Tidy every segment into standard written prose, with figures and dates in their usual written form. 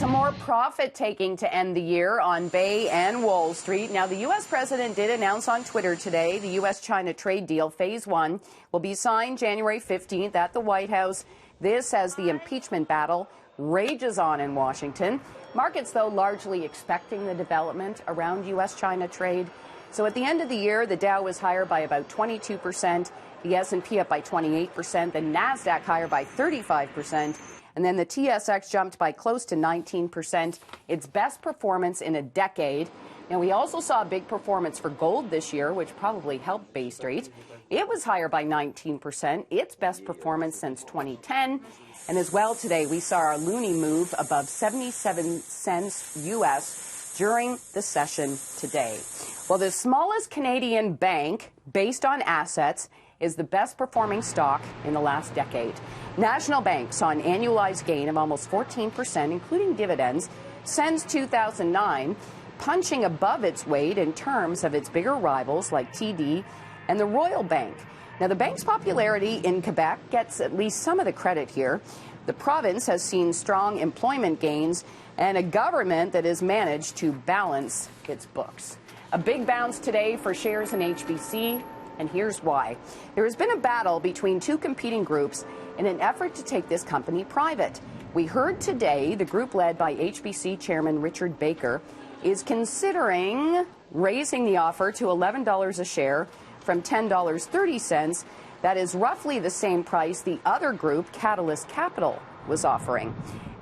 some more profit-taking to end the year on Bay and Wall Street. Now, the U.S. president did announce on Twitter today the U.S.-China trade deal, Phase 1, will be signed January 15th at the White House. This as the impeachment battle rages on in Washington. Markets, though, largely expecting the development around U.S.-China trade. So at the end of the year, the Dow was higher by about 22%, the S&P up by 28%, the NASDAQ higher by 35%. And then the TSX jumped by close to 19%, its best performance in a decade. Now, we also saw a big performance for gold this year, which probably helped Bay Street. It was higher by 19%, its best performance since 2010. And as well today, we saw our loonie move above 77 cents U.S. during the session today. Well, the smallest Canadian bank, based on assets, is the best performing stock in the last decade. National Bank saw an annualized gain of almost 14%, including dividends, since 2009, punching above its weight in terms of its bigger rivals like TD and the Royal Bank. Now, the bank's popularity in Quebec gets at least some of the credit here. The province has seen strong employment gains and a government that has managed to balance its books. A big bounce today for shares in HBC. And here's why. There has been a battle between two competing groups in an effort to take this company private. We heard today the group led by HBC Chairman Richard Baker is considering raising the offer to $11 a share from $10.30. That is roughly the same price the other group, Catalyst Capital, was offering.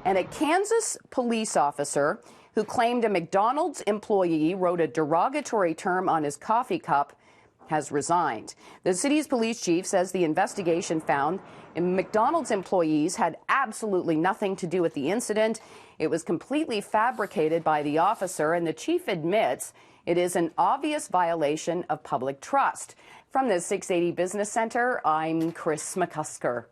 And a Kansas police officer who claimed a McDonald's employee wrote a derogatory term on his coffee cup has resigned. The city's police chief says the investigation found McDonald's employees had absolutely nothing to do with the incident. It was completely fabricated by the officer, and the chief admits it is an obvious violation of public trust. From the 680 Business Center, I'm Kris McCusker.